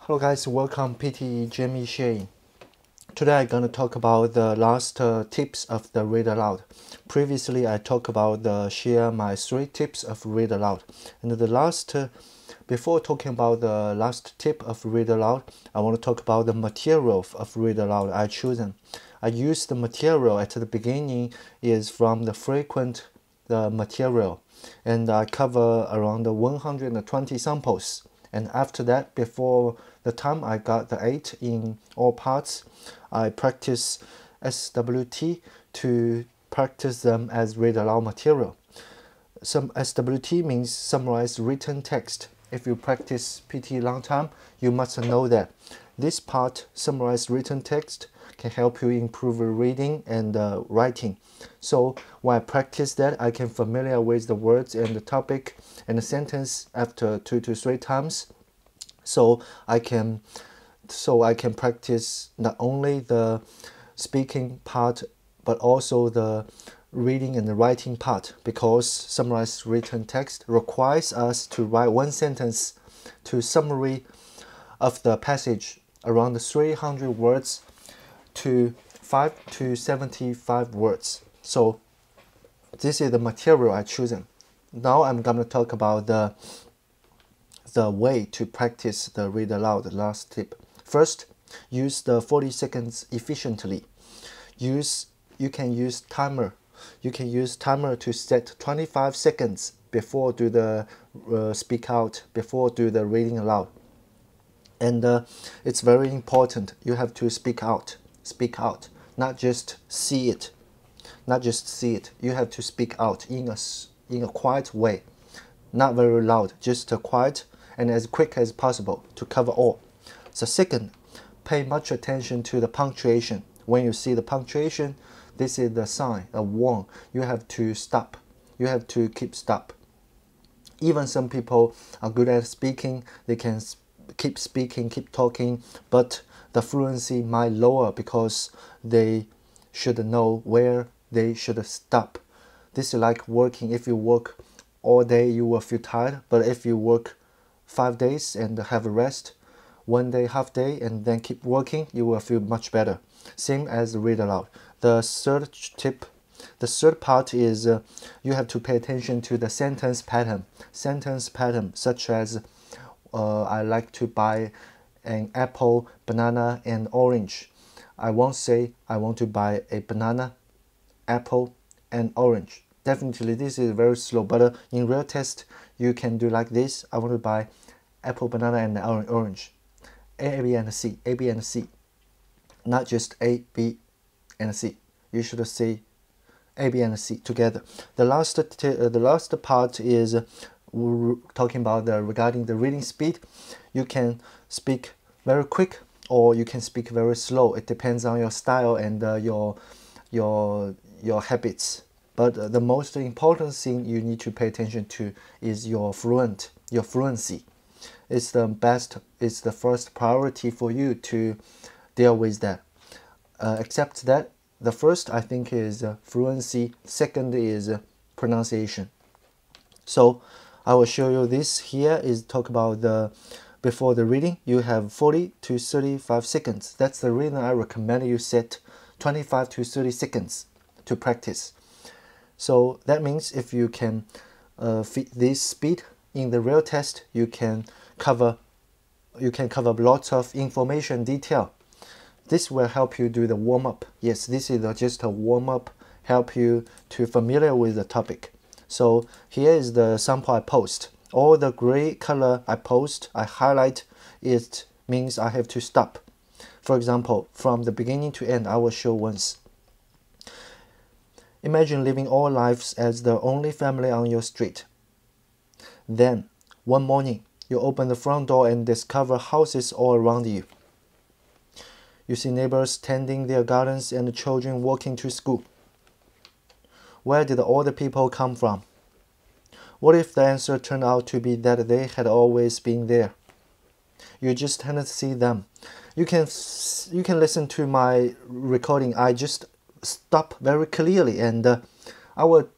Hello guys, welcome PTE Jamie Shane. Today I'm gonna talk about the last tips of the read aloud. Previously I talked about share my 3 tips of read aloud. And the last, before talking about the last tip of read aloud, I want to talk about the material of read aloud I chosen. I use the material at the beginning is from the frequent material, and I cover around 120 samples. And after that, before the time I got the 8 in all parts, I practice SWT to practice them as read aloud material. Some SWT means summarize written text. If you practice PTE long time, you must know that this part, summarize written text, can help you improve reading and writing. So when I practice that, I can familiar with the words and the topic and the sentence after 2 to 3 times. So I can practice not only the speaking part but also the reading and the writing part, because summarized written text requires us to write one sentence to summary of the passage around 300 words to 5 to 75 words. So this is the material I chosen. Now I'm gonna talk about the way to practice the read aloud last tip. First, use the 40 seconds efficiently. You can use timer. You can use timer to set 25 seconds before do the speak out, before do the reading aloud. And it's very important. You have to speak out, not just see it. You have to speak out in a quiet way, not very loud, just quiet and as quick as possible to cover all. So second, pay much attention to the punctuation. When you see the punctuation, this is the sign, a warn. You have to stop. You have to keep stop. Even some people are good at speaking, they can keep speaking, keep talking, but the fluency might lower because they should know where they should stop. This is like working. If you work all day, you will feel tired, but if you work 5 days and have a rest, 1 day, half day, and then keep working, you will feel much better. Same as read aloud. The third tip, the third part is you have to pay attention to the sentence pattern. Sentence pattern such as I like to buy an apple, banana, and orange. I won't say I want to buy a banana, apple, and orange. Definitely this is very slow, but in real test you can do like this. I want to buy apple, banana, and orange. A, B, and C. A, B, and C. Not just A, B, and C. You should say A, B, and C together. The last part is talking about regarding the reading speed. You can speak very quick or you can speak very slow. It depends on your style and your habits. But the most important thing you need to pay attention to is your fluency. It's the first priority for you to deal with that. Except that, the first I think is fluency, second is pronunciation. So I will show you this here is talk about before the reading, you have 40 to 35 seconds. That's the reason I recommend you set 25 to 30 seconds to practice. So that means if you can fit this speed in the real test, you can cover lots of information detail. This will help you do the warm-up. Yes, this is just a warm-up, help you to familiar with the topic. So here is the sample I post. All the gray color I post, I highlight, it means I have to stop. For example, from the beginning to end, I will show once. Imagine living all lives as the only family on your street. Then, one morning, you open the front door and discover houses all around you. You see neighbors tending their gardens and children walking to school. Where did all the people come from? What if the answer turned out to be that they had always been there? You just didn't see them. You can listen to my recording. I just stop very clearly, and I will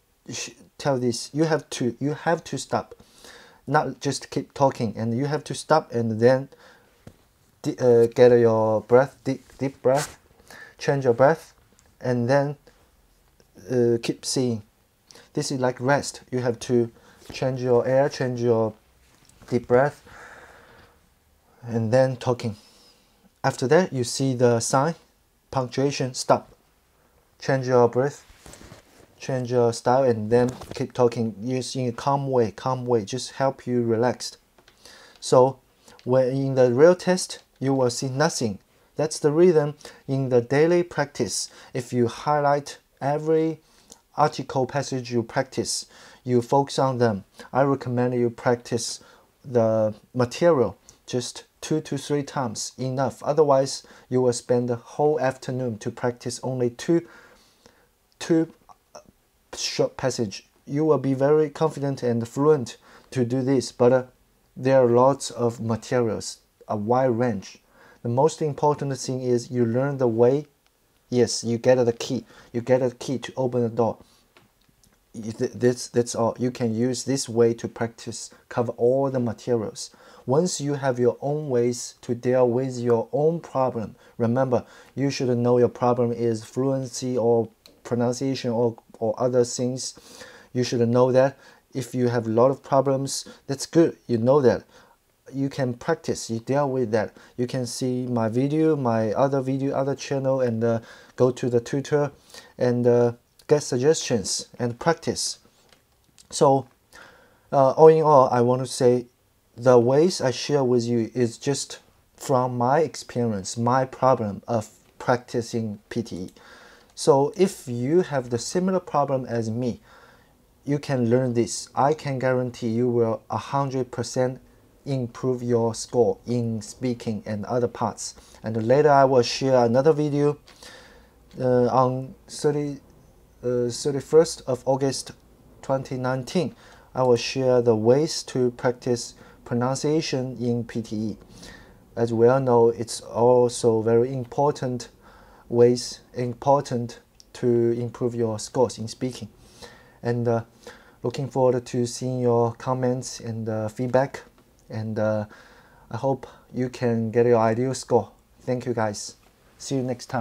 tell this. You have to stop, not just keep talking, and you have to stop and then get your breath, deep breath, change your breath, and then keep seeing. This is like rest. You have to change your air, change your deep breath, and then talking. After that, you see the sign, punctuation, stop. Change your breath, change your style, and then keep talking using a calm way, just help you relax. So when in the real test, you will see nothing. That's the reason in the daily practice, if you highlight every article passage you practice, you focus on them. I recommend you practice the material just 2 to 3 times, enough. Otherwise, you will spend the whole afternoon to practice only two short passage. You will be very confident and fluent to do this, but there are lots of materials, a wide range. The most important thing is you learn the way. Yes, you get the key. You get a key to open the door. That's all. You can use this way to practice, cover all the materials. Once you have your own ways to deal with your own problem, remember, you should know your problem is fluency or pronunciation or other things. You should know that. If you have a lot of problems, that's good. You know that. You can practice, you deal with that. You can see my video, my other channel, and go to the tutor and get suggestions and practice. So all in all, I want to say the ways I share with you is just from my experience, my problem of practicing PTE. So if you have the similar problem as me, you can learn this. I can guarantee you will 100% improve your score in speaking and other parts. And later I will share another video on 31st of August 2019. I will share the ways to practice pronunciation in PTE. As we all know, it's also very important to improve your scores in speaking. And looking forward to seeing your comments and feedback. And I hope you can get your ideal score. Thank you guys. See you next time.